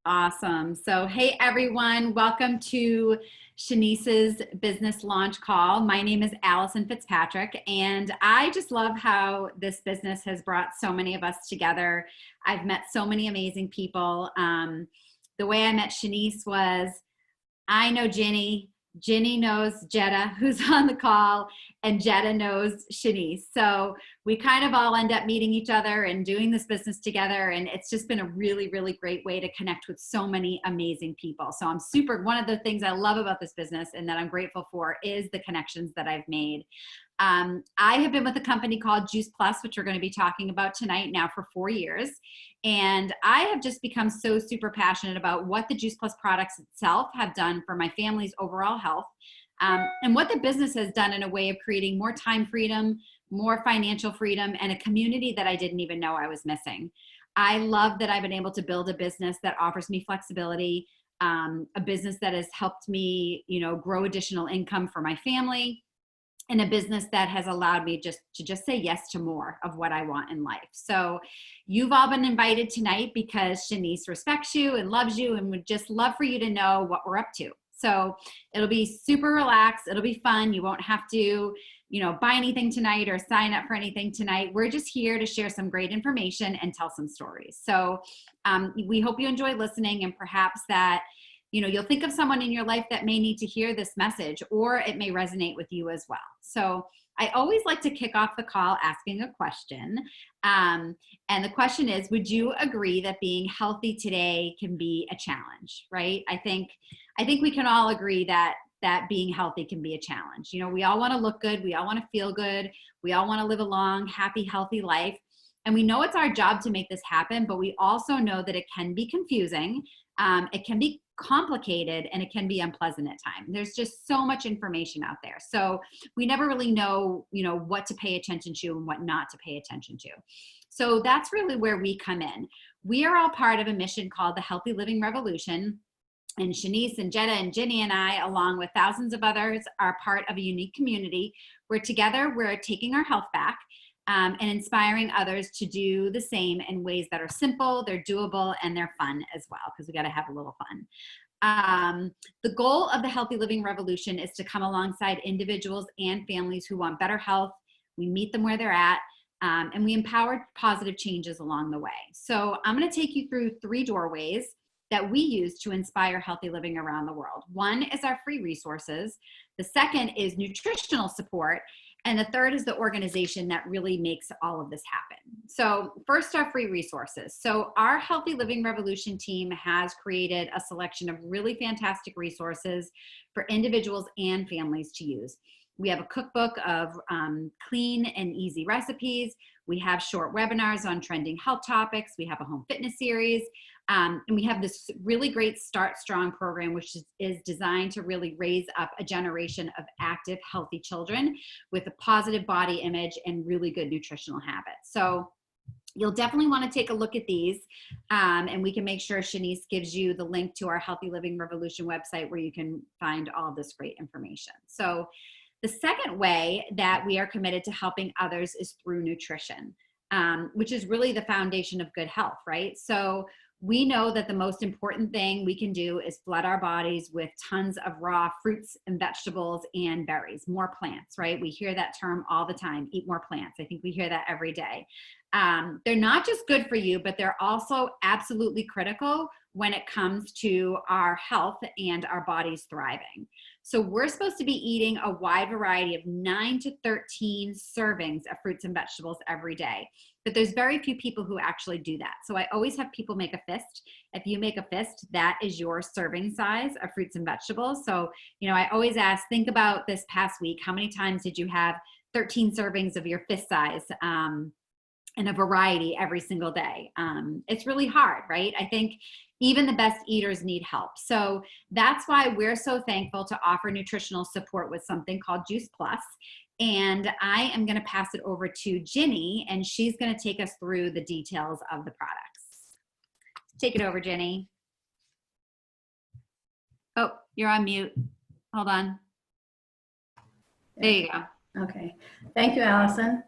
Awesome. So, hey everyone, welcome to Shaneice's business launch call. My name is Allison Fitzpatrick, and I just love how this business has brought so many of us together. I've met so many amazing people. The way I met Shaneice was I know Ginny knows Jetta, who's on the call, and Jetta knows Shaneice. So we kind of all end up meeting each other and doing this business together. And it's just been a really, really great way to connect with so many amazing people. So one of the things I love about this business and that I'm grateful for is the connections that I've made. I have been with a company called Juice Plus, which we're going to be talking about tonight now for 4 years. And I have just become so super passionate about what the Juice Plus products itself have done for my family's overall health, and what the business has done in a way of creating more time freedom, more financial freedom, and a community that I didn't even know I was missing. I love that I've been able to build a business that offers me flexibility, a business that has helped me, grow additional income for my family, in a business that has allowed me to say yes to more of what I want in life. So you've all been invited tonight because Shaneice respects you and loves you and would just love for you to know what we're up to. So it'll be super relaxed. It'll be fun. You won't have to, buy anything tonight or sign up for anything tonight. We're just here to share some great information and tell some stories. So we hope you enjoy listening, and perhaps that you'll think of someone in your life that may need to hear this message, or it may resonate with you as well. So I always like to kick off the call asking a question. And the question is, would you agree that being healthy today can be a challenge, right? I think we can all agree that being healthy can be a challenge. We all want to look good. We all want to feel good. We all want to live a long, happy, healthy life. And we know it's our job to make this happen, but we also know that it can be confusing. It can be complicated, and it can be unpleasant at times. There's just so much information out there. So we never really know, what to pay attention to and what not to pay attention to. So that's really where we come in. We are all part of a mission called the Healthy Living Revolution. And Shaneice and Jetta and Ginny and I, along with thousands of others, are part of a unique community where together we're taking our health back, and inspiring others to do the same in ways that are simple, they're doable, and they're fun as well, because we got to have a little fun. The goal of the Healthy Living Revolution is to come alongside individuals and families who want better health. We meet them where they're at, and we empower positive changes along the way. So I'm going to take you through 3 doorways that we use to inspire healthy living around the world. One is our free resources. The second is nutritional support. And the third is the organization that really makes all of this happen. So first, our free resources. So our Healthy Living Revolution team has created a selection of really fantastic resources for individuals and families to use. We have a cookbook of clean and easy recipes. We have short webinars on trending health topics. We have a home fitness series. And we have this really great Start Strong program, which is designed to really raise up a generation of active, healthy children with a positive body image and really good nutritional habits. So you'll definitely want to take a look at these, and we can make sure Shaneice gives you the link to our Healthy Living Revolution website where you can find all this great information. So the second way that we are committed to helping others is through nutrition, which is really the foundation of good health, right? So we know that the most important thing we can do is flood our bodies with tons of raw fruits and vegetables and berries, more plants, right? We hear that term all the time, eat more plants. I think we hear that every day. They're not just good for you, but they're also absolutely critical when it comes to our health and our bodies thriving. So we're supposed to be eating a wide variety of 9 to 13 servings of fruits and vegetables every day. But there's very few people who actually do that. So I always have people make a fist. If you make a fist, that is your serving size of fruits and vegetables. So, I always ask, think about this past week. How many times did you have 13 servings of your fist size? And a variety every single day. It's really hard, right? I think even the best eaters need help. So that's why we're so thankful to offer nutritional support with something called Juice Plus. And I am going to pass it over to Ginny, and she's going to take us through the details of the products. Take it over, Ginny. Oh, you're on mute. Hold on. There you go. Okay. Thank you, Allison.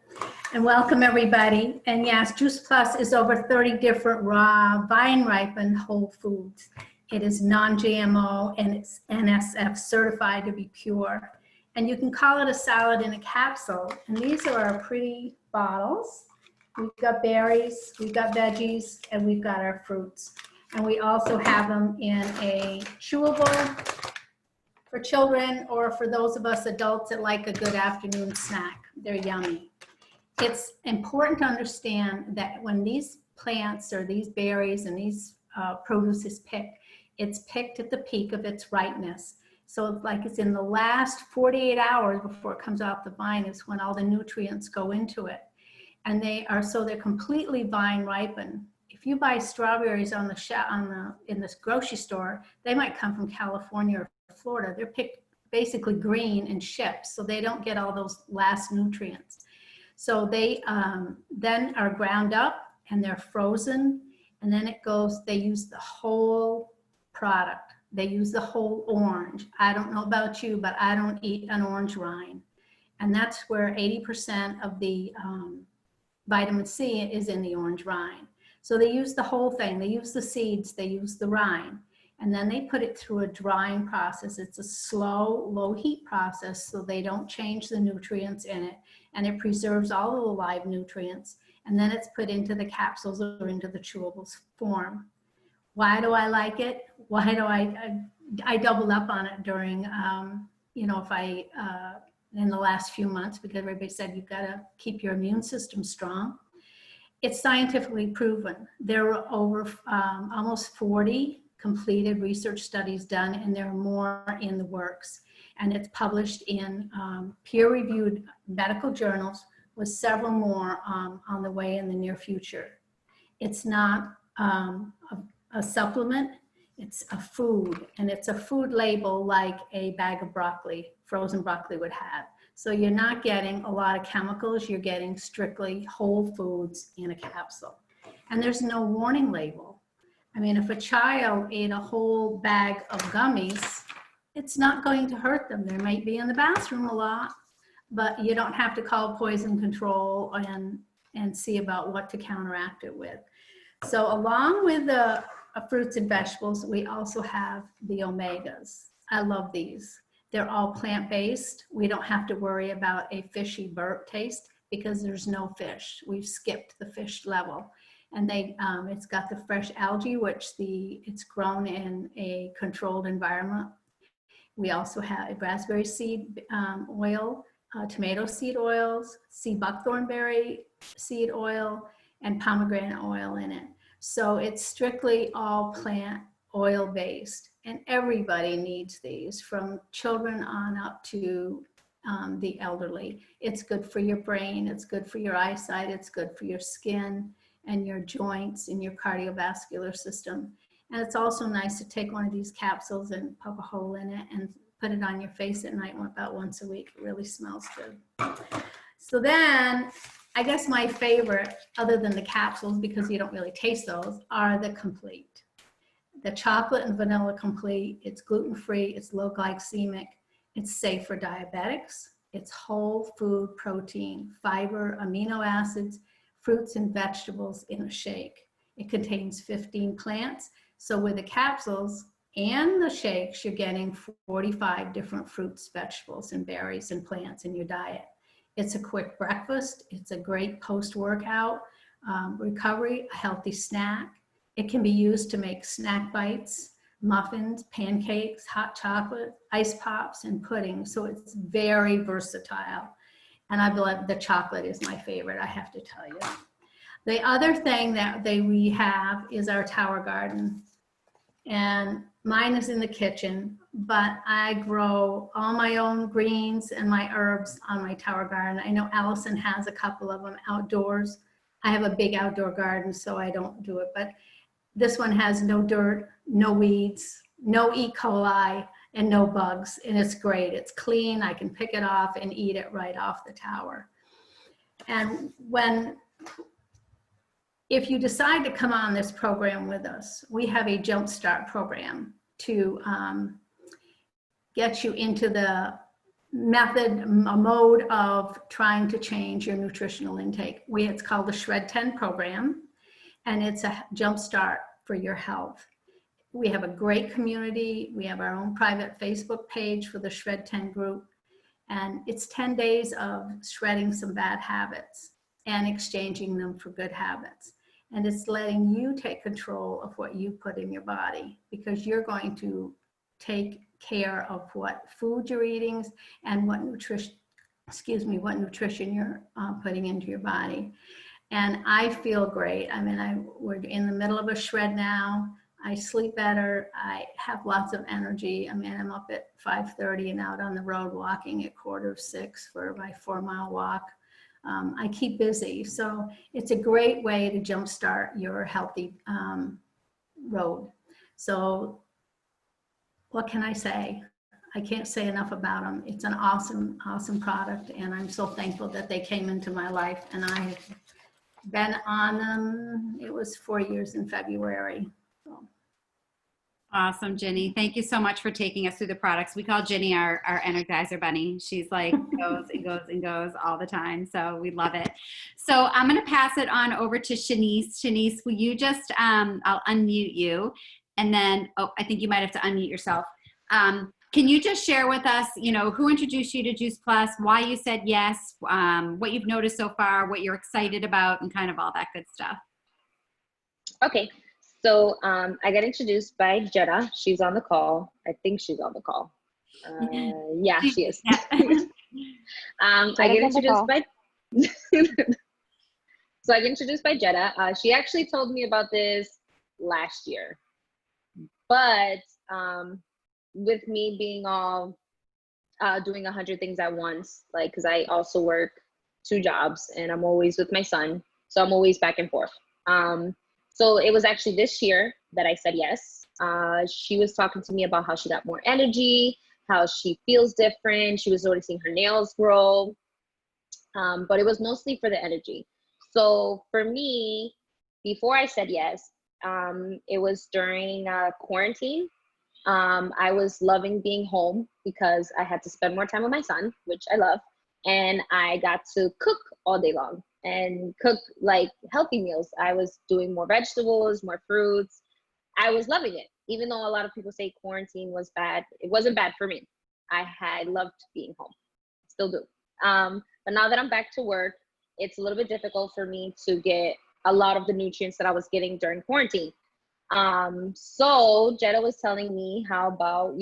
And welcome everybody. And yes, Juice Plus is over 30 different raw, vine ripened whole foods. It is non-GMO and it's NSF certified to be pure. And you can call it a salad in a capsule. And these are our pretty bottles. We've got berries, we've got veggies, and we've got our fruits. And we also have them in a chewable for children or for those of us adults that like a good afternoon snack. They're yummy. It's important to understand that when these plants or these berries and these produce is picked, it's picked at the peak of its ripeness. So like it's in the last 48 hours before it comes off the vine is when all the nutrients go into it. And they're completely vine ripened. If you buy strawberries in this grocery store, they might come from California or Florida. They're picked basically green and shipped, so they don't get all those last nutrients. So they then are ground up and they're frozen, and then they use the whole product. They use the whole orange. I don't know about you, but I don't eat an orange rind. And that's where 80% of the vitamin C is in the orange rind. So they use the whole thing. They use the seeds, they use the rind, and then they put it through a drying process. It's a slow, low heat process so they don't change the nutrients in it, and it preserves all of the live nutrients, and then it's put into the capsules or into the chewables form. Why do I like it? Why do I doubled up on it during, in the last few months, because everybody said you've got to keep your immune system strong. It's scientifically proven. There were over almost 40 completed research studies done, and there are more in the works. And it's published in peer-reviewed medical journals with several more on the way in the near future. It's not a supplement, it's a food, and it's a food label like a bag of broccoli, frozen broccoli would have. So you're not getting a lot of chemicals, you're getting strictly whole foods in a capsule. And there's no warning label. I mean, if a child ate a whole bag of gummies, it's not going to hurt them. They might be in the bathroom a lot, but you don't have to call poison control and see about what to counteract it with. So along with the fruits and vegetables, we also have the omegas. I love these. They're all plant-based. We don't have to worry about a fishy burp taste because there's no fish. We've skipped the fish level. And it's got the fresh algae, which it's grown in a controlled environment. We also have raspberry seed oil, tomato seed oils, sea buckthorn berry seed oil, and pomegranate oil in it. So it's strictly all plant oil based, and everybody needs these, from children on up to the elderly. It's good for your brain, it's good for your eyesight, it's good for your skin and your joints and your cardiovascular system. And it's also nice to take one of these capsules and poke a hole in it and put it on your face at night about once a week. It really smells good. So then, I guess my favorite, other than the capsules, because you don't really taste those, are the complete. The chocolate and vanilla complete. It's gluten-free, it's low glycemic, it's safe for diabetics, it's whole food protein, fiber, amino acids, fruits and vegetables in a shake. It contains 15 plants. So with the capsules and the shakes, you're getting 45 different fruits, vegetables, and berries and plants in your diet. It's a quick breakfast. It's a great post-workout recovery, a healthy snack. It can be used to make snack bites, muffins, pancakes, hot chocolate, ice pops, and pudding. So it's very versatile. And I believe the chocolate is my favorite, I have to tell you. The other thing that we have is our tower garden. And mine is in the kitchen, but I grow all my own greens and my herbs on my tower garden. I know Allison has a couple of them outdoors. I have a big outdoor garden, so I don't do it, but this one has no dirt, no weeds, no E. coli, and no bugs, and it's great. It's clean, I can pick it off and eat it right off the tower. And if you decide to come on this program with us, we have a Jumpstart program to get you into the a mode of trying to change your nutritional intake. It's called the Shred 10 program, and it's a jump start for your health. We have a great community. We have our own private Facebook page for the Shred 10 group. And it's 10 days of shredding some bad habits and exchanging them for good habits. And it's letting you take control of what you put in your body, because you're going to take care of what food you're eating and what nutrition you're putting into your body. And I feel great. I mean, we're in the middle of a shred now. I sleep better. I have lots of energy. I mean, I'm up at 5:30 and out on the road walking at 5:45 for my 4-mile walk. I keep busy. So it's a great way to jumpstart your healthy road. So what can I say? I can't say enough about them. It's an awesome, awesome product. And I'm so thankful that they came into my life. And I have been on them. It was 4 years in February. So. Awesome, Ginny. Thank you so much for taking us through the products. We call Ginny our Energizer Bunny. She's like goes and goes and goes all the time. So we love it. So I'm going to pass it on over to Shaneice. Shaneice, will you just, I'll unmute you. And then, I think you might have to unmute yourself. Can you just share with us, who introduced you to Juice Plus, why you said yes, what you've noticed so far, what you're excited about, and kind of all that good stuff? Okay. So I got introduced by Jetta. She's on the call. I think she's on the call. Yeah, she is. I get introduced by So I get introduced by Jetta. She actually told me about this last year. But with me being all doing 100 things at once, like, because I also work 2 jobs and I'm always with my son. So I'm always back and forth. So it was actually this year that I said yes. She was talking to me about how she got more energy, how she feels different. She was noticing her nails grow, but it was mostly for the energy. So for me, before I said yes, it was during quarantine. I was loving being home because I had to spend more time with my son, which I love. And I got to cook all day long and cook like healthy meals. I was doing more vegetables, more fruits. I was loving it. Even though a lot of people say quarantine was bad, it wasn't bad for me. I loved being home, still do. But now that I'm back to work, it's a little bit difficult for me to get a lot of the nutrients that I was getting during quarantine. So Jetta was telling me how about,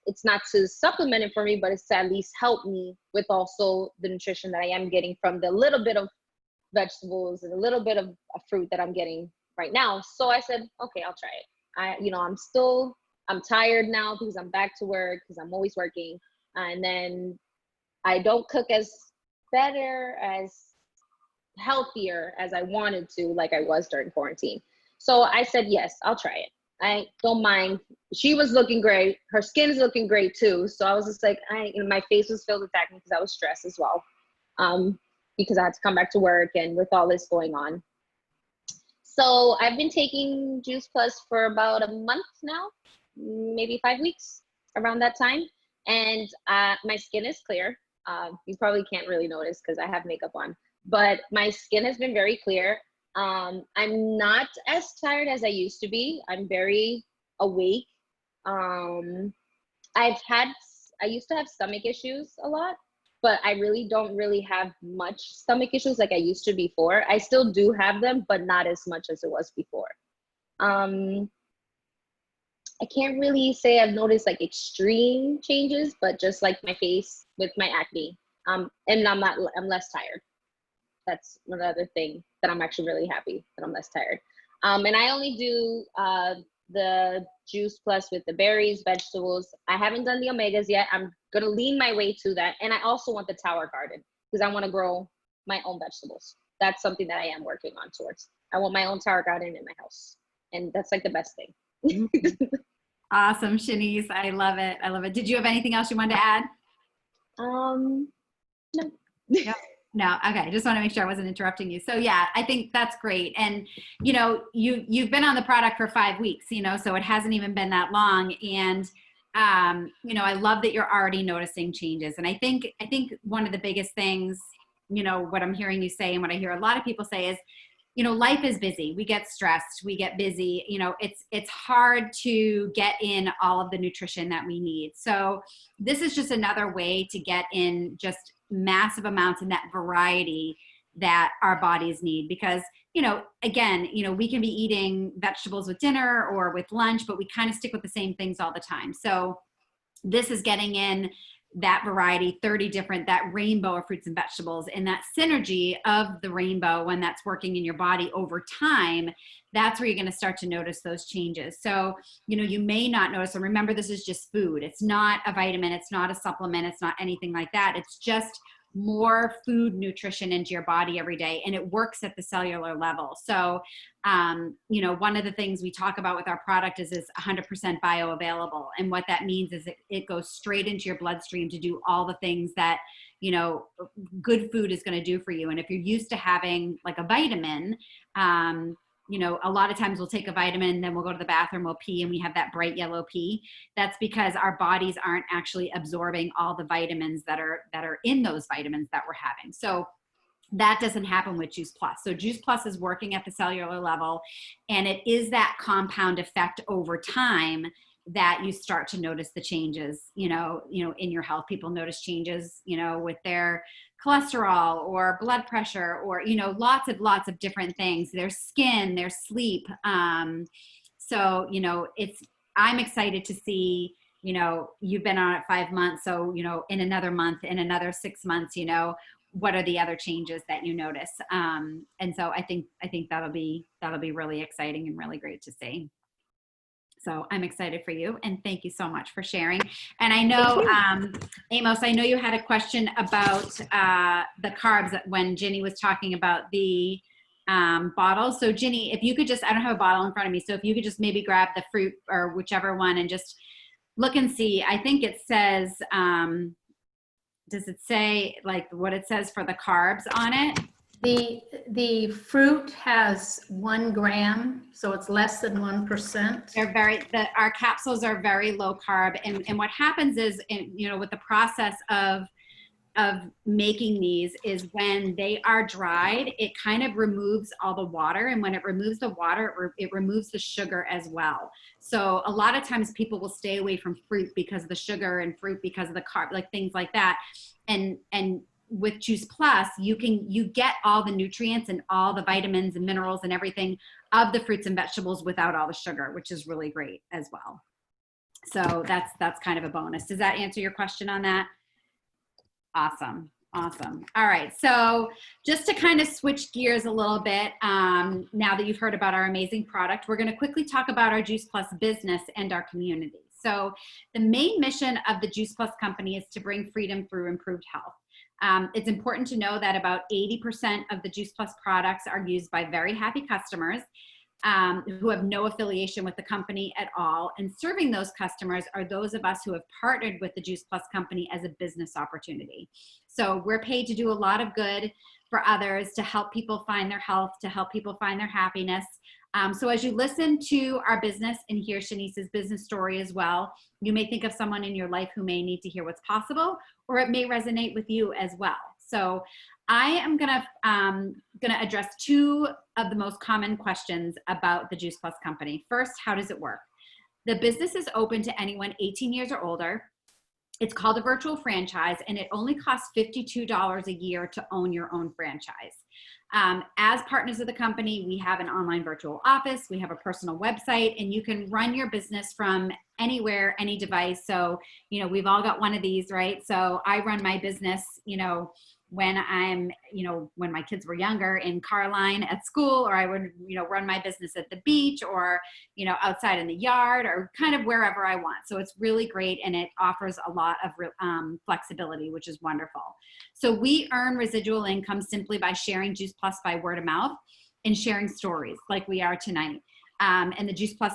it's not to supplement it for me, but it's to at least help me with also the nutrition that I am getting from the little bit of vegetables and a little bit of fruit that I'm getting right now. So I said, okay, I'll try it. I'm tired now because I'm back to work, because I'm always working. And then I don't cook as healthier as I wanted to, like I was during quarantine. So I said, yes, I'll try it. I don't mind. She was looking great. Her skin is looking great too. So I was just like, my face was filled with acne because I was stressed as well. Because I had to come back to work and with all this going on. So I've been taking Juice Plus for about a month now, maybe 5 weeks, around that time. And my skin is clear. You probably can't really notice because I have makeup on, but my skin has been very clear. I'm not as tired as I used to be. I'm very awake. I used to have stomach issues a lot, but I really don't have much stomach issues like I used to before. I still do have them, but not as much as it was before. I can't really say I've noticed like extreme changes, but just like my face with my acne. And I'm less tired. That's another thing that I'm actually really happy that I'm less tired. And I only do the Juice Plus with the berries, vegetables. I haven't done the omegas yet. I'm going to lean my way to that. And I also want the tower garden because I want to grow my own vegetables. That's something that I am working on towards. I want my own tower garden in my house. And that's like the best thing. Awesome, Shaneice. I love it. I love it. Did you have anything else you wanted to add? No. Yeah. No, okay. I just want to make sure I wasn't interrupting you. So yeah, I think that's great. And you've been on the product for 5 weeks, so it hasn't even been that long. And you know, I love that you're already noticing changes. And I think one of the biggest things, you know, what I'm hearing you say and what I hear a lot of people say is, you know, life is busy. We get stressed, we get busy, you know, it's hard to get in all of the nutrition that we need. So this is just another way to get in just massive amounts and that variety that our bodies need. Because, you know, again, you know, we can be eating vegetables with dinner or with lunch, but we kind of stick with the same things all the time. So this is getting in that variety, 30 different, that rainbow of fruits and vegetables, and that synergy of the rainbow when that's working in your body over time, that's where you're going to start to notice those changes. So, you know, you may not notice, and remember, this is just food. It's not a vitamin. It's not a supplement. It's not anything like that. It's just more food nutrition into your body every day, and it works at the cellular level. So, you know, one of the things we talk about with our product is 100% bioavailable. And what that means is it goes straight into your bloodstream to do all the things that, you know, good food is going to do for you. And if you're used to having like a vitamin, you know, a lot of times we'll take a vitamin, then we'll go to the bathroom, we'll pee, and we have that bright yellow pee. That's because our bodies aren't actually absorbing all the vitamins that are in those vitamins that we're having. So that doesn't happen with Juice Plus. So Juice Plus is working at the cellular level, and it is that compound effect over time that you start to notice the changes, you know, in your health. People notice changes, you know, with their cholesterol or blood pressure, or, you know, lots of different things, their skin, their sleep. So, you know, I'm excited to see, you know, you've been on it 5 months. So, you know, in another month, in another 6 months, you know, what are the other changes that you notice? And so I think that'll be really exciting and really great to see. So I'm excited for you, and thank you so much for sharing. And I know, Amos, I know you had a question about the carbs when Ginny was talking about the bottles. So Ginny, if you could just, I don't have a bottle in front of me, so if you could just maybe grab the fruit or whichever one and just look and see. I think it says, does it say like what it says for the carbs on it? The fruit has 1 gram, so it's less than 1%. They're our capsules are very low carb. And what happens is, you know, with the process of making these is when they are dried, it kind of removes all the water. And when it removes the water, it removes the sugar as well. So a lot of times people will stay away from fruit because of the sugar, and fruit because of the carb, like things like that. And with Juice Plus, you get all the nutrients and all the vitamins and minerals and everything of the fruits and vegetables without all the sugar, which is really great as well. So that's kind of a bonus. Does that answer your question on that? Awesome. Awesome. All right. So just to kind of switch gears a little bit, now that you've heard about our amazing product, we're going to quickly talk about our Juice Plus business and our community. So the main mission of the Juice Plus company is to bring freedom through improved health. It's important to know that about 80% of the Juice Plus products are used by very happy customers who have no affiliation with the company at all. And serving those customers are those of us who have partnered with the Juice Plus company as a business opportunity. So we're paid to do a lot of good for others, to help people find their health, to help people find their happiness. So as you listen to our business and hear Shaneice's business story as well, you may think of someone in your life who may need to hear what's possible, or it may resonate with you as well. So I am gonna address 2 of the most common questions about the Juice Plus company. First, how does it work? The business is open to anyone 18 years or older. It's called a virtual franchise, and it only costs $52 a year to own your own franchise. As partners of the company, we have an online virtual office, we have a personal website, and you can run your business from anywhere, any device. So, you know, we've all got one of these, right? So I run my business, you know, when I'm, you know, when my kids were younger in Carline at school, or I would, you know, run my business at the beach, or, you know, outside in the yard, or kind of wherever I want. So it's really great, and it offers a lot of flexibility, which is wonderful. So we earn residual income simply by sharing Juice Plus by word of mouth and sharing stories like we are tonight. And the Juice Plus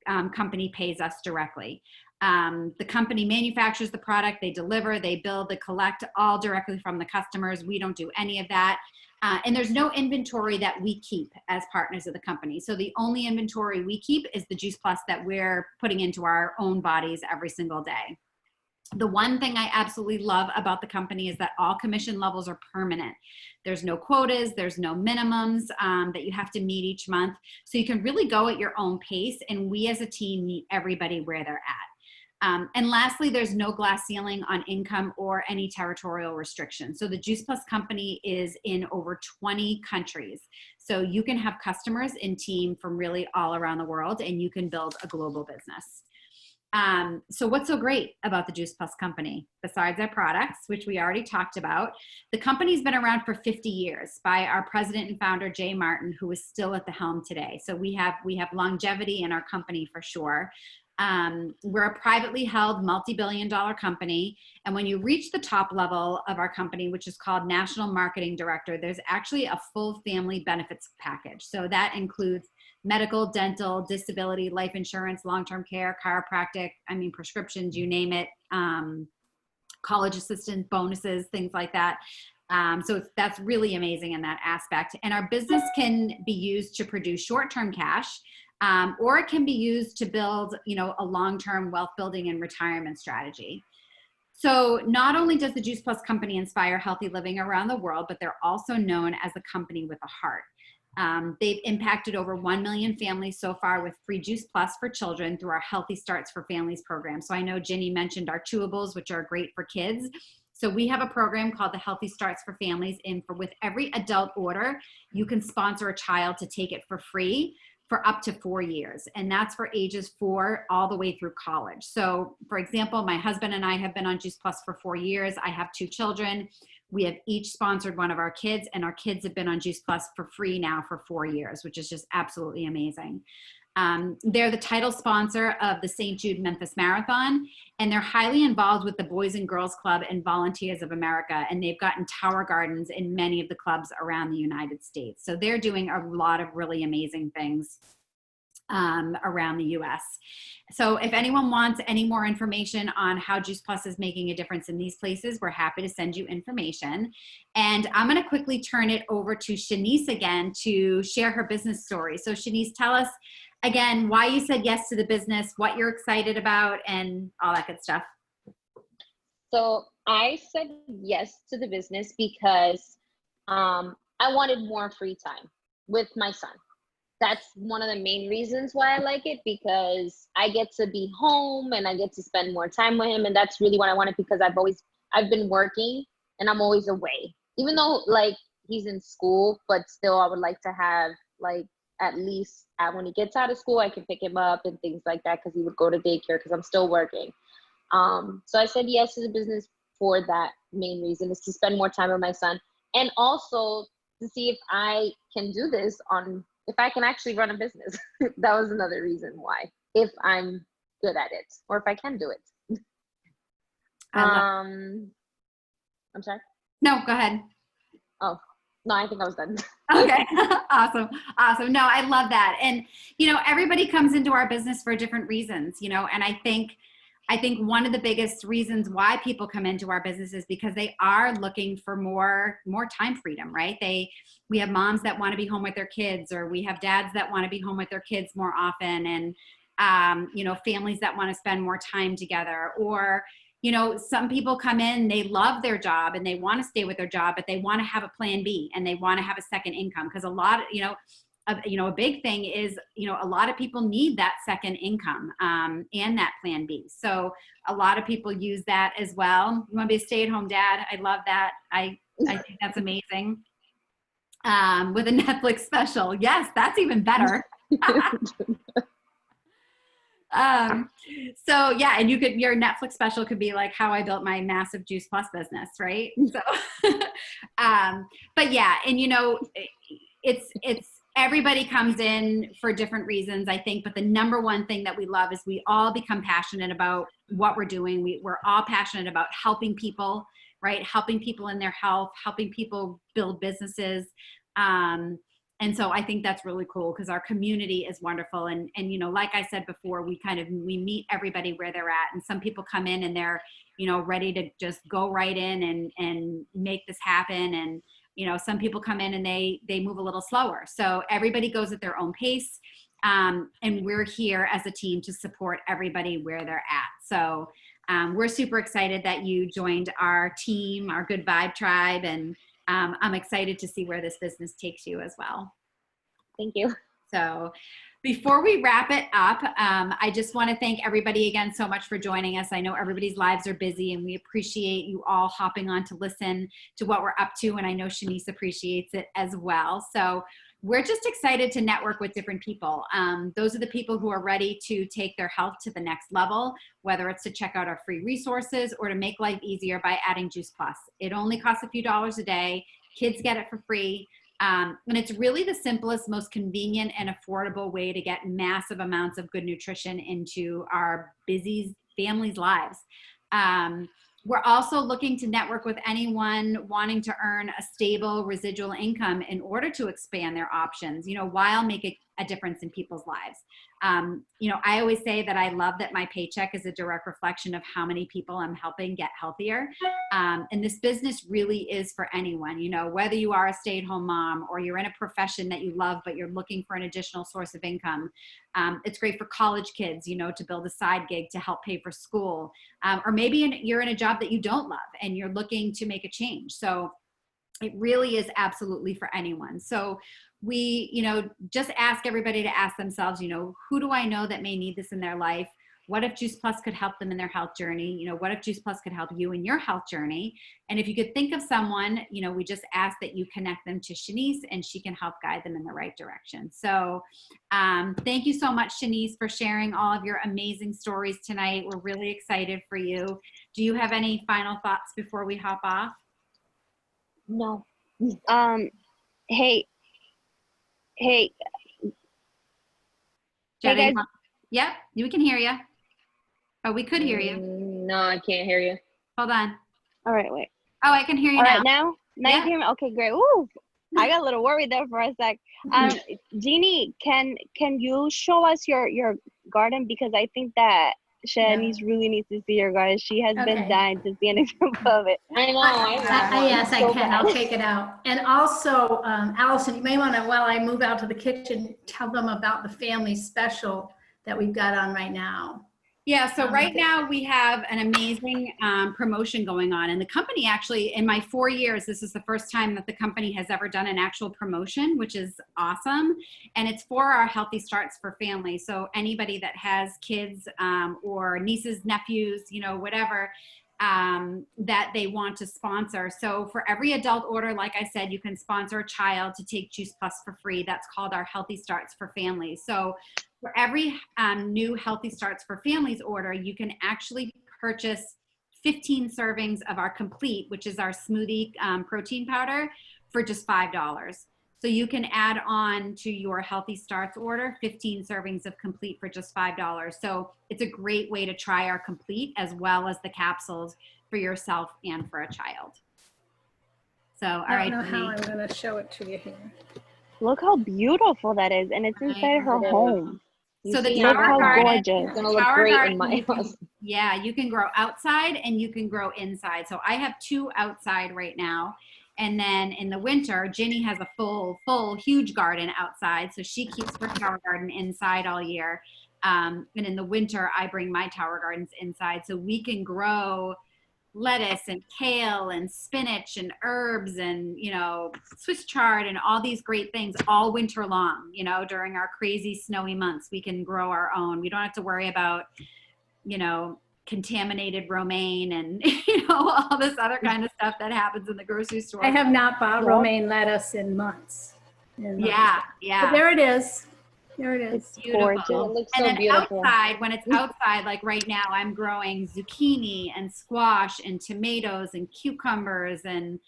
company pays us directly. The company manufactures the product, they deliver, they build, they collect, all directly from the customers. We don't do any of that. And there's no inventory that we keep as partners of the company. So the only inventory we keep is the Juice Plus that we're putting into our own bodies every single day. The one thing I absolutely love about the company is that all commission levels are permanent. There's no quotas, there's no minimums that you have to meet each month. So you can really go at your own pace, and we as a team meet everybody where they're at. And lastly, there's no glass ceiling on income or any territorial restrictions. So the Juice Plus company is in over 20 countries. So you can have customers in team from really all around the world, and you can build a global business. So what's so great about the Juice Plus company? Besides our products, which we already talked about, the company's been around for 50 years by our president and founder, Jay Martin, who is still at the helm today. So we have longevity in our company for sure. We're a privately held multi-billion-dollar company. And when you reach the top level of our company, which is called National Marketing Director, there's actually a full family benefits package. So that includes medical, dental, disability, life insurance, long-term care, chiropractic, prescriptions, you name it, college assistance bonuses, things like that. So that's really amazing in that aspect. And our business can be used to produce short-term cash, or it can be used to build, a long-term wealth building and retirement strategy. So not only does the Juice Plus company inspire healthy living around the world, but they're also known as a company with a heart. They've impacted over 1 million families so far with free Juice Plus for children through our Healthy Starts for Families program. So I know Ginny mentioned our chewables, which are great for kids. So we have a program called the Healthy Starts for Families, and with every adult order, you can sponsor a child to take it for free for up to 4 years. And that's for ages 4 all the way through college. So for example, my husband and I have been on Juice Plus for 4 years. I have 2 children. We have each sponsored one of our kids, and our kids have been on Juice Plus for free now for 4 years, which is just absolutely amazing. They're the title sponsor of the St. Jude Memphis Marathon, and they're highly involved with the Boys and Girls Club and Volunteers of America, and they've gotten tower gardens in many of the clubs around the United States. So they're doing a lot of really amazing things around the US. So if anyone wants any more information on how Juice Plus is making a difference in these places, we're happy to send you information. And I'm going to quickly turn it over to Shaneice again to share her business story. So Shaneice, tell us again why you said yes to the business, what you're excited about, and all that good stuff. So I said yes to the business because I wanted more free time with my son. That's one of the main reasons why I like it, because I get to be home and I get to spend more time with him. And that's really what I wanted, because I've been working and I'm always away, even though like he's in school, but still I would like to have like, at least when he gets out of school, I can pick him up and things like that, because he would go to daycare because I'm still working. So I said yes to the business for that main reason, is to spend more time with my son, and also to see if I can do this if I can actually run a business. That was another reason why, if I'm good at it, or if I can do it. I'm sorry? No, go ahead. Oh, no, I think I was done. Okay. Awesome. No, I love that. And, everybody comes into our business for different reasons, and I think one of the biggest reasons why people come into our business is because they are looking for more time freedom, right? We have moms that want to be home with their kids, or we have dads that want to be home with their kids more often. And, families that want to spend more time together, or, some people come in, they love their job and they want to stay with their job, but they want to have a plan B and they want to have a second income. Because a big thing is, a lot of people need that second income and that plan B. So a lot of people use that as well. You want to be a stay-at-home dad? I love that. I think that's amazing. With a Netflix special. Yes, that's even better. So yeah, and your Netflix special could be like how I built my massive Juice Plus business, right? So, but yeah, and it's everybody comes in for different reasons, I think, but the number one thing that we love is we all become passionate about what we're doing. We're all passionate about helping people, right? Helping people in their health, helping people build businesses. And so I think that's really cool, because our community is wonderful. And like I said before, we meet everybody where they're at. And some people come in and they're, ready to just go right in and make this happen. And some people come in and they move a little slower. So everybody goes at their own pace. And we're here as a team to support everybody where they're at. So we're super excited that you joined our team, our Good Vibe Tribe, and I'm excited to see where this business takes you as well. Thank you. So before we wrap it up, I just want to thank everybody again so much for joining us. I know everybody's lives are busy, and we appreciate you all hopping on to listen to what we're up to, and I know Shaneice appreciates it as well. So we're just excited to network with different people. Those are the people who are ready to take their health to the next level, whether it's to check out our free resources or to make life easier by adding Juice Plus. It only costs a few dollars a day. Kids get it for free. And it's really the simplest, most convenient and affordable way to get massive amounts of good nutrition into our busy families' lives. We're also looking to network with anyone wanting to earn a stable residual income in order to expand their options, while making a difference in people's lives. I always say that I love that my paycheck is a direct reflection of how many people I'm helping get healthier. And this business really is for anyone, whether you are a stay-at-home mom or you're in a profession that you love, but you're looking for an additional source of income. It's great for college kids, to build a side gig to help pay for school. Or maybe you're in a job that you don't love and you're looking to make a change. So it really is absolutely for anyone. So we, just ask everybody to ask themselves, who do I know that may need this in their life? What if Juice Plus could help them in their health journey? What if Juice Plus could help you in your health journey? And if you could think of someone, we just ask that you connect them to Shaneice, and she can help guide them in the right direction. So thank you so much, Shaneice, for sharing all of your amazing stories tonight. We're really excited for you. Do you have any final thoughts before we hop off? No. Hey. Jenny, Hey, guys. Yep, we can hear you. Oh, we could hear you. No, I can't hear you. Hold on. All right, wait. Oh, I can hear you All now. right, now Yeah. you can hear me? Okay, great. Ooh, I got a little worried there for a sec. Jeannie, can you show us your garden? Because I think that Shaneice really needs to see your garden. She has been Okay. dying to see an example of it. I know. Yes, I can. I'll take it out. And also, Allison, you may want to, while I move out to the kitchen, tell them about the family special that we've got on right now. Yeah, so right now we have an amazing promotion going on. And the company actually, in my 4 years, this is the first time that the company has ever done an actual promotion, which is awesome. And it's for our Healthy Starts for Families. So anybody that has kids or nieces, nephews, whatever, that they want to sponsor. So for every adult order, like I said, you can sponsor a child to take Juice Plus for free. That's called our Healthy Starts for Families. So for every new Healthy Starts for Families order, you can actually purchase 15 servings of our Complete, which is our smoothie protein powder, for just $5. So you can add on to your Healthy Starts order 15 servings of Complete for just $5. So it's a great way to try our Complete as well as the capsules for yourself and for a child. So, all right. I don't know how I'm going to show it to you here. Look how beautiful that is, and it's inside her home. So the Look Tower how Garden gorgeous. It's gonna look great in my house. Yeah, you can grow outside and you can grow inside. So I have 2 outside right now. And then in the winter, Ginny has a full, huge garden outside. So she keeps her Tower Garden inside all year. And in the winter, I bring my Tower Gardens inside. So we can grow lettuce and kale and spinach and herbs and, Swiss chard and all these great things all winter long, during our crazy snowy months. We can grow our own. We don't have to worry about, contaminated romaine and all this other kind of stuff that happens in the grocery store. I have not bought romaine lettuce in months. Yeah. But there it is. There it is. It's gorgeous. It looks And so then beautiful. outside, when it's outside, like right now, I'm growing zucchini and squash and tomatoes and cucumbers and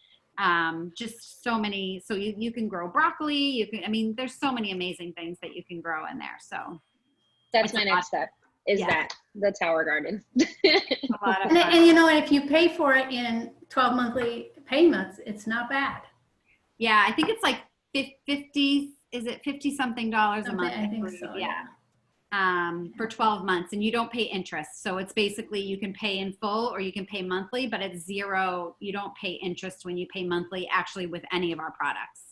just so many. So you can grow broccoli. There's so many amazing things that you can grow in there. So That's my next step. Is the Tower Garden. a lot of fun. And if you pay for it in 12 monthly payments, it's not bad. Yeah, I think it's like 50. Is it $50-something a month? I think so. Yeah. for 12 months, and you don't pay interest. So it's basically you can pay in full or you can pay monthly, but it's zero. You don't pay interest when you pay monthly, actually, with any of our products.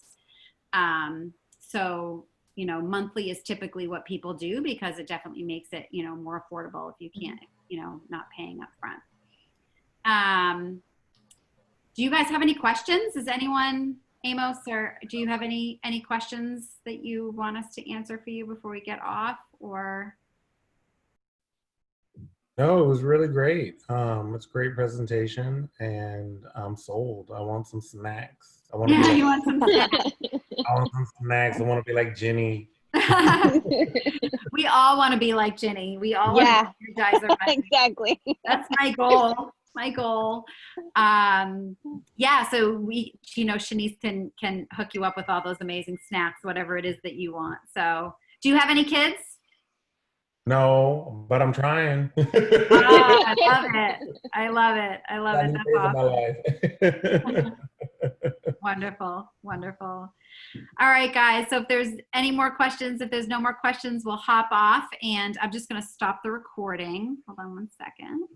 So, you know, monthly is typically what people do because it definitely makes it, you know, more affordable if you can't, you know, not paying up front. Do you guys have any questions? Is anyone, Amos, or do you have any questions that you want us to answer for you before we get off? Or No, it was really great. It's a great presentation, and I'm sold. I want some snacks. I want to be you like, want some snacks? I want some snacks. I want to be like Jenny. We all want to be like Jenny. We all want Yeah. to be energizer bunny. Exactly. That's my goal. My goal. Yeah, so we, you know, Shaneice can hook you up with all those amazing snacks, whatever it is that you want. So, do you have any kids? No, but I'm trying. I love it. I love it. I love it. New That's phase of my awesome. life. Wonderful. Wonderful. All right, guys. So if there's any more questions, if there's no more questions, we'll hop off, and I'm just going to stop the recording. Hold on one second.